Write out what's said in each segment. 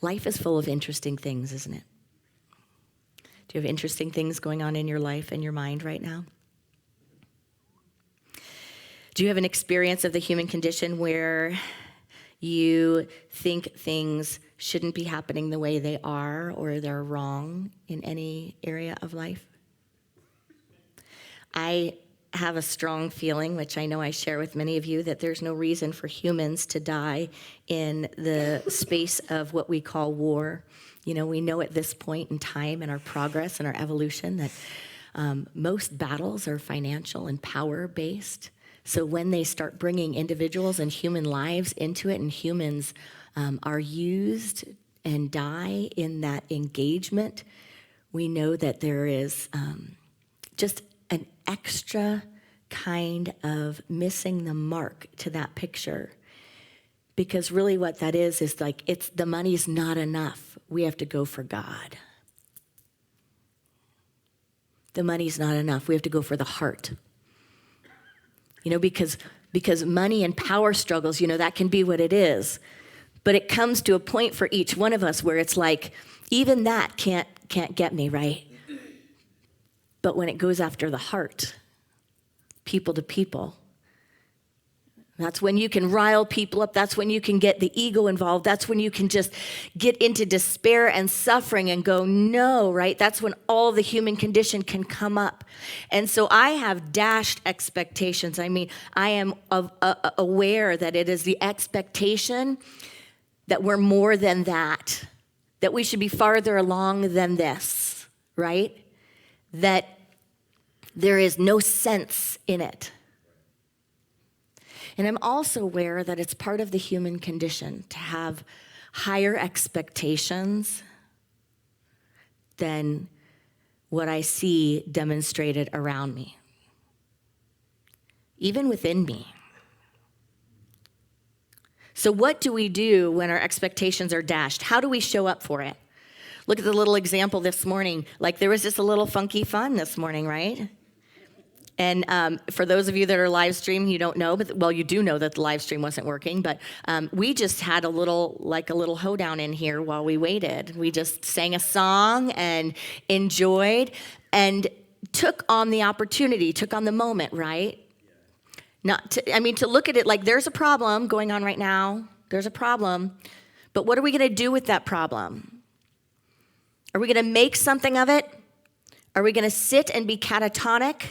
life is full of interesting things, isn't it? Do you have interesting things going on in your life and your mind right now? Do you have an experience of the human condition where you think things shouldn't be happening the way they are, or they're wrong in any area of life? I have a strong feeling, which I know I share with many of you, that there's no reason for humans to die in the space of what we call war. You know, we know at this point in time in our progress and our evolution that most battles are financial and power-based. So when they start bringing individuals and human lives into it, and humans are used and die in that engagement, we know that there is just an extra kind of missing the mark to that picture. Because really what that is like, it's the money's not enough. We have to go for God. The money's not enough. We have to go for the heart. You know, because money and power struggles, you know, that can be what it is. But it comes to a point for each one of us where it's like, even that can't get me, right? But when it goes after the heart, people to people, that's when you can rile people up. That's when you can get the ego involved. That's when you can just get into despair and suffering and go, no, right? That's when all the human condition can come up. And so I have dashed expectations. I mean, I am aware that it is the expectation that we're more than that we should be farther along than this, right? That there is no sense in it. And I'm also aware that it's part of the human condition to have higher expectations than what I see demonstrated around me, even within me. So what do we do when our expectations are dashed? How do we show up for it? Look at the little example this morning. Like, there was just a little funky fun this morning, right? And for those of you that are live streaming, you don't know, but well, you do know that the live stream wasn't working, but we just had a little hoedown in here while we waited. We just sang a song and enjoyed and took on the opportunity, took on the moment, right? To look at it like there's a problem going on right now. There's a problem, but what are we going to do with that problem? Are we going to make something of it? Are we going to sit and be catatonic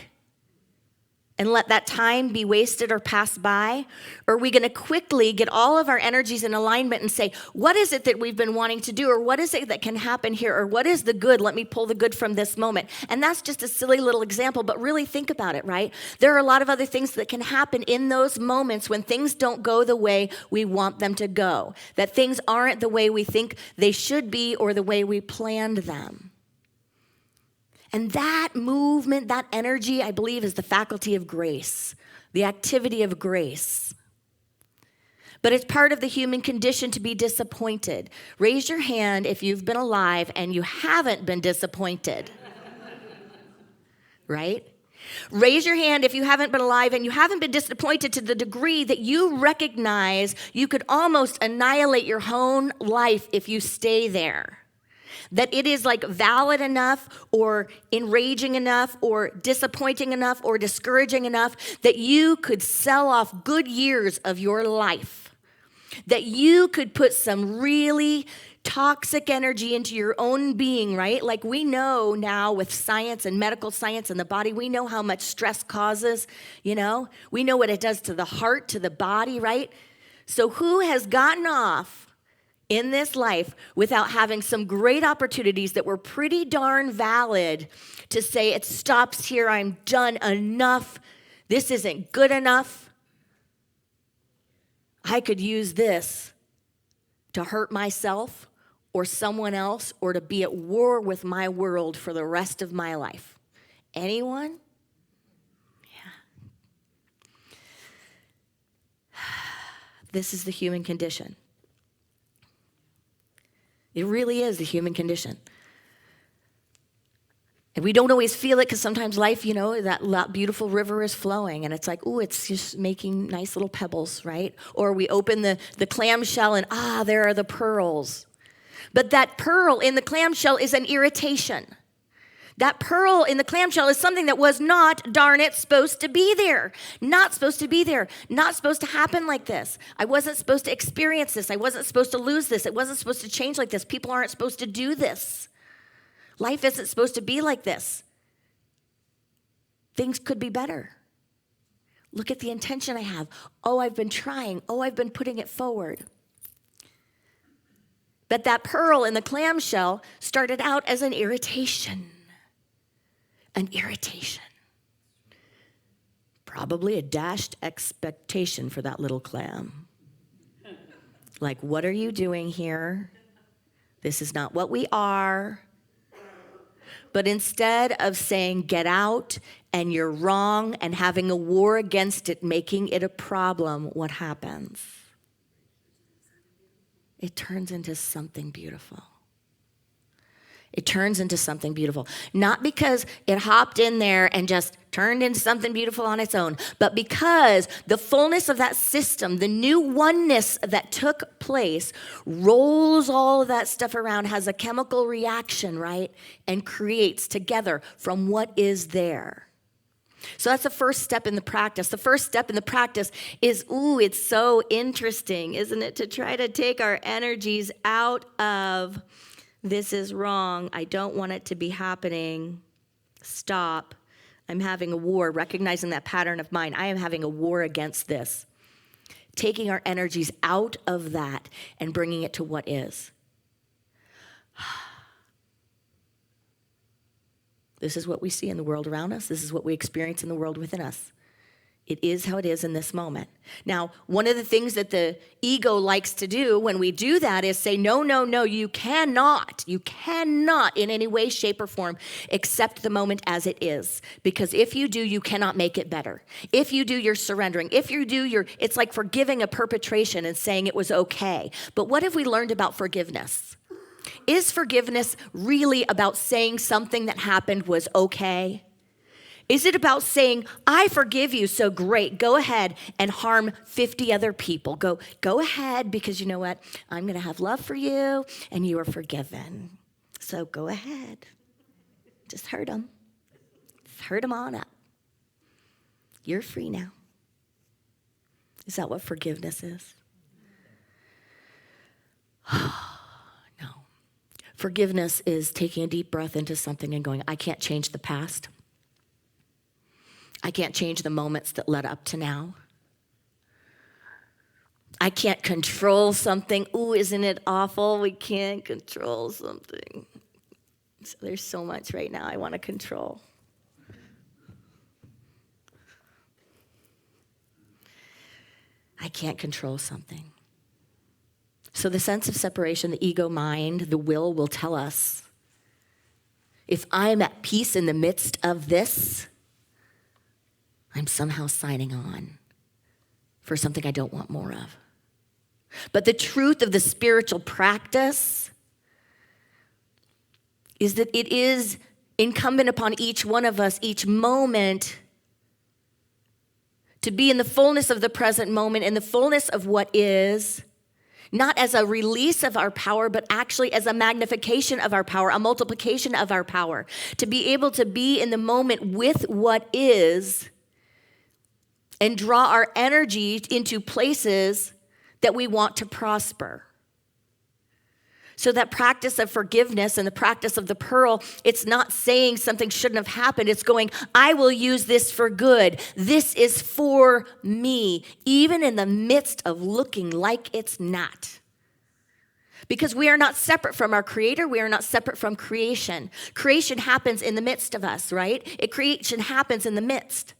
and let that time be wasted or pass by? Or are we going to quickly get all of our energies in alignment and say, what is it that we've been wanting to do? Or what is it that can happen here? Or what is the good? Let me pull the good from this moment. And that's just a silly little example, but really think about it, right? There are a lot of other things that can happen in those moments when things don't go the way we want them to go, that things aren't the way we think they should be or the way we planned them. And that movement, that energy, I believe, is the faculty of grace, the activity of grace. But it's part of the human condition to be disappointed. Raise your hand if you've been alive and you haven't been disappointed. Right? Raise your hand if you haven't been alive and you haven't been disappointed to the degree that you recognize you could almost annihilate your own life if you stay there. That it is like valid enough or enraging enough or disappointing enough or discouraging enough that you could sell off good years of your life. That you could put some really toxic energy into your own being, right? Like we know now with science and medical science and the body, we know how much stress causes, you know? We know what it does to the heart, to the body, right? So who has gotten off in this life without having some great opportunities that were pretty darn valid to say, it stops here, I'm done, enough, this isn't good enough. I could use this to hurt myself or someone else or to be at war with my world for the rest of my life. Anyone? Yeah. This is the human condition. It really is the human condition. And we don't always feel it because sometimes life, you know, that beautiful river is flowing and it's like, ooh, it's just making nice little pebbles, right? Or we open the clam shell and there are the pearls. But that pearl in the clamshell is an irritation. That pearl in the clamshell is something that was not, darn it, supposed to be there. Not supposed to be there. Not supposed to happen like this. I wasn't supposed to experience this. I wasn't supposed to lose this. It wasn't supposed to change like this. People aren't supposed to do this. Life isn't supposed to be like this. Things could be better. Look at the intention I have. Oh, I've been trying. Oh, I've been putting it forward. But that pearl in the clamshell started out as an irritation. An irritation. Probably a dashed expectation for that little clam. Like, what are you doing here? This is not what we are. But instead of saying, get out and you're wrong and having a war against it, making it a problem, what happens? It turns into something beautiful. It turns into something beautiful. Not because it hopped in there and just turned into something beautiful on its own, but because the fullness of that system, the new oneness that took place, rolls all of that stuff around, has a chemical reaction, right? And creates together from what is there. So that's the first step in the practice. The first step in the practice is, it's so interesting, isn't it? To try to take our energies out of this is wrong. I don't want it to be happening. Stop. I'm having a war, recognizing that pattern of mind. I am having a war against this. Taking our energies out of that and bringing it to what is. This is what we see in the world around us. This is what we experience in the world within us. It is how it is in this moment. Now, one of the things that the ego likes to do when we do that is say, no, you cannot in any way, shape, or form accept the moment as it is. Because if you do, you cannot make it better. If you do, you're surrendering. If you do, it's like forgiving a perpetration and saying it was okay. But what have we learned about forgiveness? Is forgiveness really about saying something that happened was okay? Is it about saying, I forgive you, so great, go ahead and harm 50 other people. Go ahead, because you know what? I'm going to have love for you, and you are forgiven. So go ahead. Just hurt them. Hurt them on up. You're free now. Is that what forgiveness is? No. Forgiveness is taking a deep breath into something and going, I can't change the past. I can't change the moments that led up to now. I can't control something. Ooh, isn't it awful? We can't control something. So there's so much right now I want to control. I can't control something. So the sense of separation, the ego mind, the will tell us, if I'm at peace in the midst of this, I'm somehow signing on for something I don't want more of. But the truth of the spiritual practice is that it is incumbent upon each one of us, each moment, to be in the fullness of the present moment, in the fullness of what is, not as a release of our power, but actually as a magnification of our power, a multiplication of our power. To be able to be in the moment with what is, and draw our energy into places that we want to prosper. So that practice of forgiveness and the practice of the pearl, it's not saying something shouldn't have happened. It's going, I will use this for good. This is for me, even in the midst of looking like it's not. Because we are not separate from our Creator. We are not separate from creation. Creation happens in the midst of us, right? Creation happens in the midst.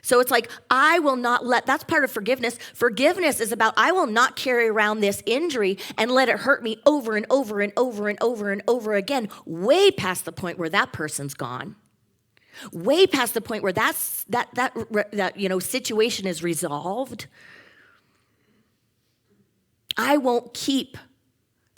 So it's like, I will not that's part of forgiveness. Forgiveness is about, I will not carry around this injury and let it hurt me over and over and over and over and over again, way past the point where that person's gone. Way past the point where that situation is resolved. I won't keep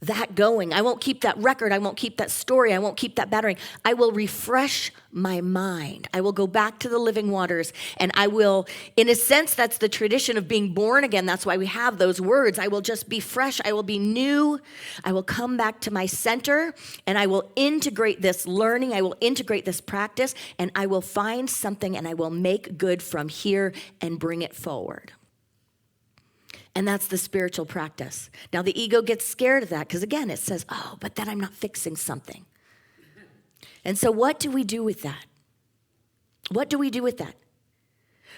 that going. I won't keep that record. I won't keep that story. I won't keep that battering. I will refresh my mind. I will go back to the living waters, and I will, in a sense, that's the tradition of being born again. That's why we have those words. I will just be fresh. I will be new. I will come back to my center, and I will integrate this learning. I will integrate this practice, and I will find something, and I will make good from here and bring it forward. And that's the spiritual practice. Now, the ego gets scared of that because, again, it says, oh, but then I'm not fixing something. And so what do we do with that? What do we do with that?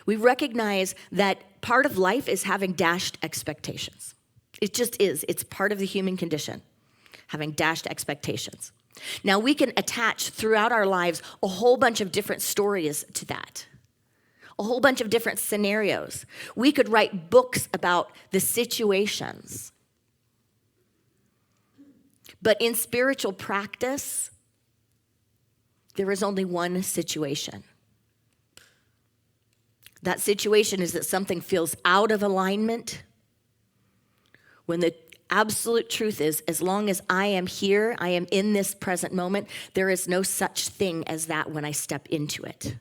We recognize that part of life is having dashed expectations. It just is. It's part of the human condition, having dashed expectations. Now, we can attach throughout our lives a whole bunch of different stories to that. A whole bunch of different scenarios. We could write books about the situations. But in spiritual practice, there is only one situation. That situation is that something feels out of alignment, when the absolute truth is, as long as I am here, I am in this present moment, there is no such thing as that when I step into it.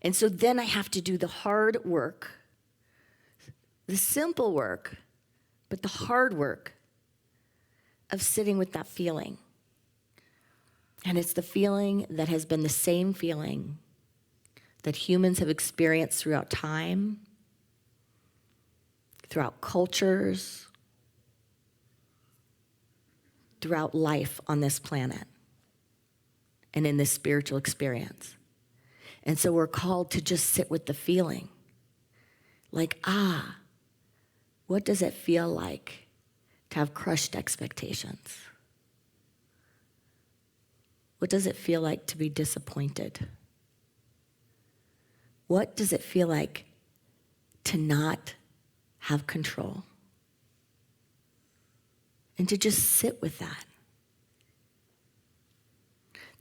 And so then I have to do the hard work, the simple work, but the hard work of sitting with that feeling. And it's the feeling that has been the same feeling that humans have experienced throughout time, throughout cultures, throughout life on this planet, and in this spiritual experience. And so we're called to just sit with the feeling. Like, what does it feel like to have crushed expectations? What does it feel like to be disappointed? What does it feel like to not have control? And to just sit with that.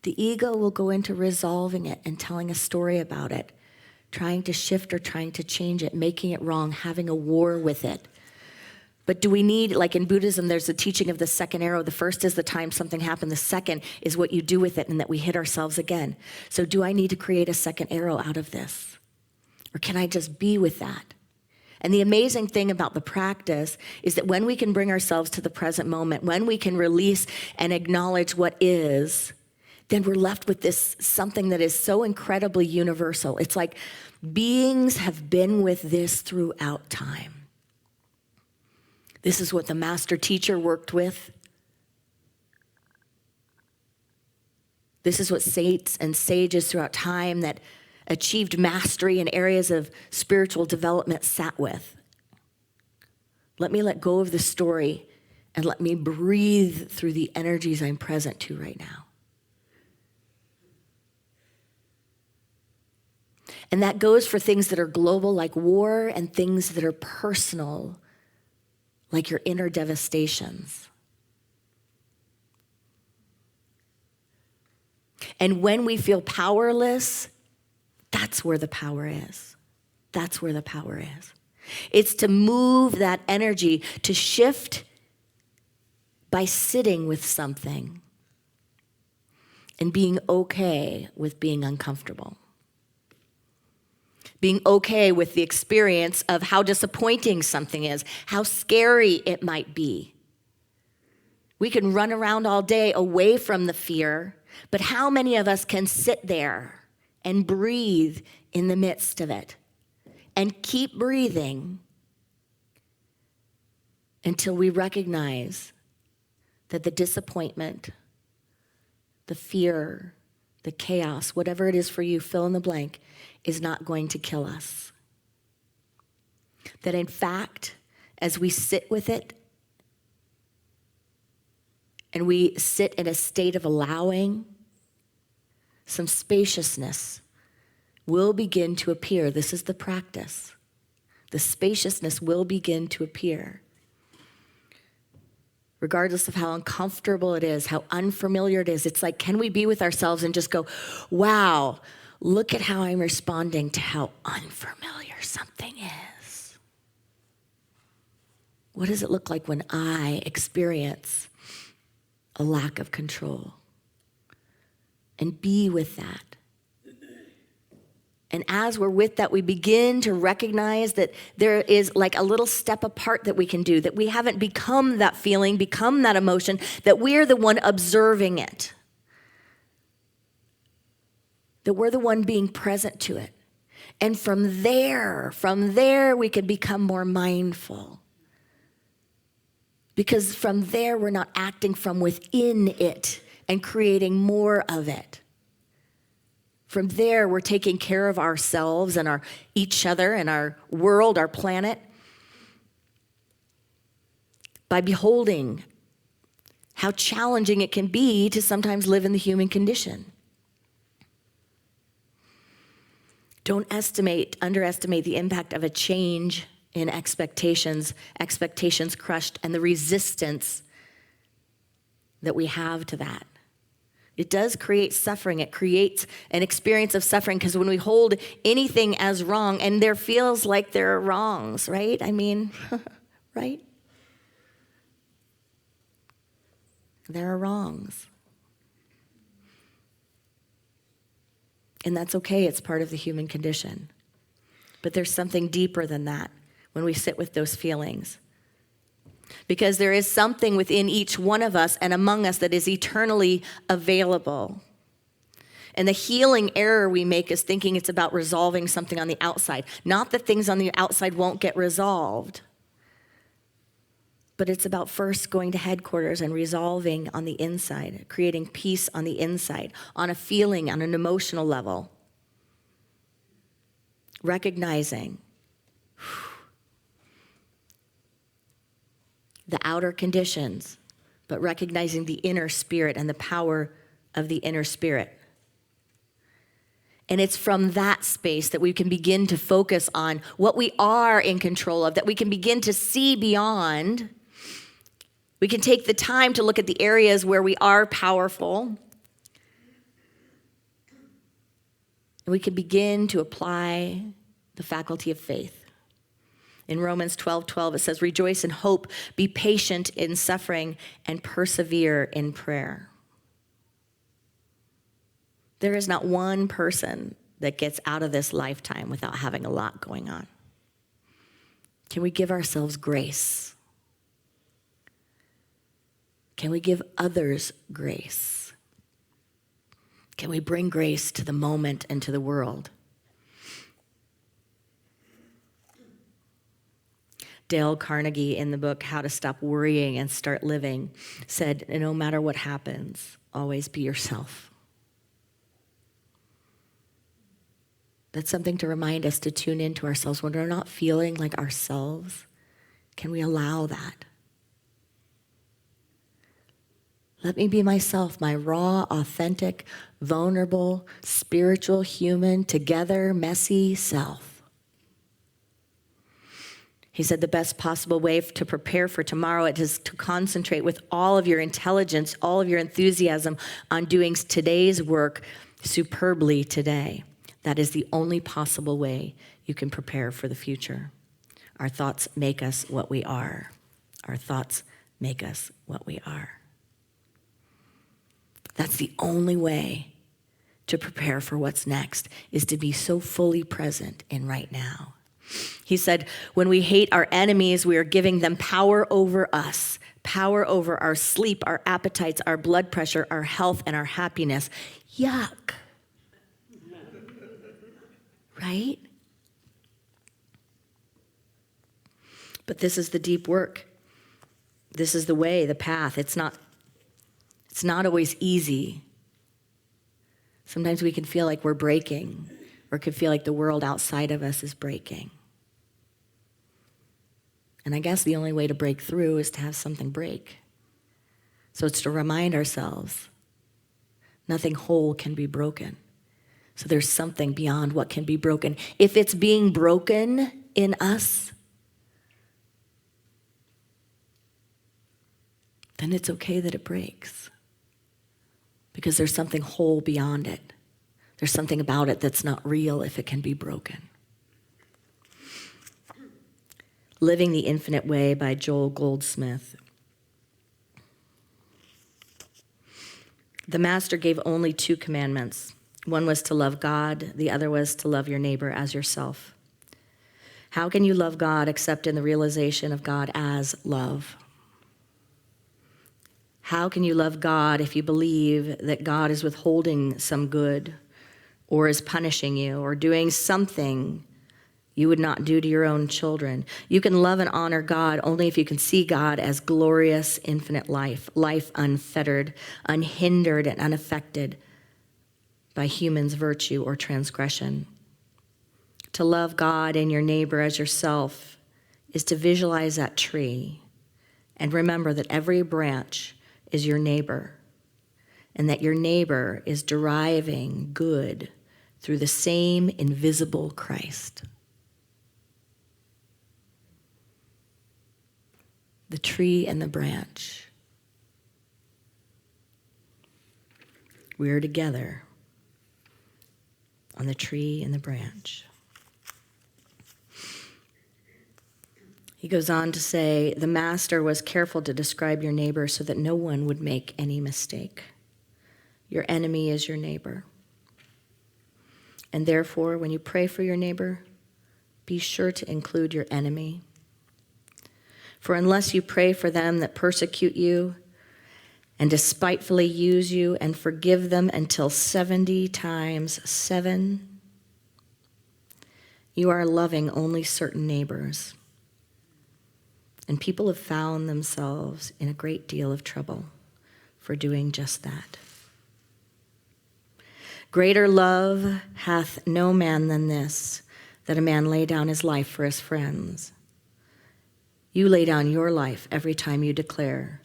The ego will go into resolving it and telling a story about it, trying to shift or trying to change it, making it wrong, having a war with it. But do we need, like in Buddhism, there's a teaching of the second arrow. The first is the time something happened. The second is what you do with it and that we hit ourselves again. So do I need to create a second arrow out of this? Or can I just be with that? And the amazing thing about the practice is that when we can bring ourselves to the present moment, when we can release and acknowledge what is, then we're left with this something that is so incredibly universal. It's like beings have been with this throughout time. This is what the master teacher worked with. This is what saints and sages throughout time that achieved mastery in areas of spiritual development sat with. Let me let go of the story and let me breathe through the energies I'm present to right now. And that goes for things that are global, like war, and things that are personal, like your inner devastations. And when we feel powerless, that's where the power is. That's where the power is. It's to move that energy, to shift by sitting with something and being okay with being uncomfortable. Being okay with the experience of how disappointing something is, how scary it might be. We can run around all day away from the fear, but how many of us can sit there and breathe in the midst of it and keep breathing until we recognize that the disappointment, the fear, the chaos, whatever it is for you, fill in the blank, is not going to kill us. That in fact, as we sit with it, and we sit in a state of allowing, some spaciousness will begin to appear. This is the practice. The spaciousness will begin to appear. Regardless of how uncomfortable it is, how unfamiliar it is, it's like, can we be with ourselves and just go, wow, look at how I'm responding to how unfamiliar something is. What does it look like when I experience a lack of control? And be with that. And as we're with that, we begin to recognize that there is like a little step apart that we can do, that we haven't become that feeling, become that emotion, that we're the one observing it. That we're the one being present to it. And from there, we can become more mindful. Because from there, we're not acting from within it and creating more of it. From there, we're taking care of ourselves and each other and our world, our planet, by beholding how challenging it can be to sometimes live in the human condition. Don't underestimate the impact of a change in expectations crushed, and the resistance that we have to that. It does create suffering. It creates an experience of suffering because when we hold anything as wrong, and there feels like there are wrongs, right? I mean, right? There are wrongs. And that's okay. It's part of the human condition. But there's something deeper than that when we sit with those feelings. Because there is something within each one of us and among us that is eternally available. And the healing error we make is thinking it's about resolving something on the outside. Not that things on the outside won't get resolved, but it's about first going to headquarters and resolving on the inside, creating peace on the inside, on a feeling, on an emotional level. Recognizing the outer conditions, but recognizing the inner spirit and the power of the inner spirit. And it's from that space that we can begin to focus on what we are in control of, that we can begin to see beyond. We can take the time to look at the areas where we are powerful. And we can begin to apply the faculty of faith. In Romans 12:12, it says, rejoice in hope, be patient in suffering, and persevere in prayer. There is not one person that gets out of this lifetime without having a lot going on. Can we give ourselves grace? Can we give others grace? Can we bring grace to the moment and to the world? Dale Carnegie, in the book How to Stop Worrying and Start Living, said, no matter what happens, always be yourself. That's something to remind us to tune into ourselves. When we're not feeling like ourselves, can we allow that? Let me be myself, my raw, authentic, vulnerable, spiritual, human, together, messy self. He said the best possible way to prepare for tomorrow is to concentrate with all of your intelligence, all of your enthusiasm on doing today's work superbly today. That is the only possible way you can prepare for the future. Our thoughts make us what we are. Our thoughts make us what we are. That's the only way to prepare for what's next, is to be so fully present in right now. He said, when we hate our enemies, we are giving them power over us, power over our sleep, our appetites, our blood pressure, our health, and our happiness. Yuck. Right? But this is the deep work. This is the way, the path. It's not always easy. Sometimes we can feel like we're breaking, or could feel like the world outside of us is breaking. And I guess the only way to break through is to have something break. So it's to remind ourselves, nothing whole can be broken. So there's something beyond what can be broken. If it's being broken in us, then it's okay that it breaks. Because there's something whole beyond it. There's something about it that's not real if it can be broken. Living the Infinite Way by Joel Goldsmith. The Master gave only 2 commandments. One was to love God, the other was to love your neighbor as yourself. How can you love God except in the realization of God as love? How can you love God if you believe that God is withholding some good or is punishing you or doing something you would not do to your own children? You can love and honor God only if you can see God as glorious, infinite life, life unfettered, unhindered, and unaffected by humans' virtue or transgression. To love God and your neighbor as yourself is to visualize that tree and remember that every branch is your neighbor and that your neighbor is deriving good through the same invisible Christ. The tree and the branch. We are together on the tree and the branch. He goes on to say, the Master was careful to describe your neighbor so that no one would make any mistake. Your enemy is your neighbor. And therefore, when you pray for your neighbor, be sure to include your enemy. For unless you pray for them that persecute you and despitefully use you and forgive them until 70 times 7, you are loving only certain neighbors. And people have found themselves in a great deal of trouble for doing just that. Greater love hath no man than this, that a man lay down his life for his friends. You lay down your life every time you declare,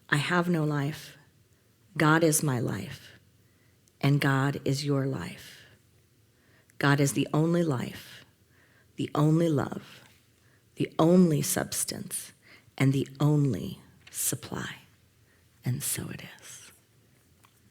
I have no life. God is my life, and God is your life. God is the only life, the only love, the only substance, and the only supply. And so it is.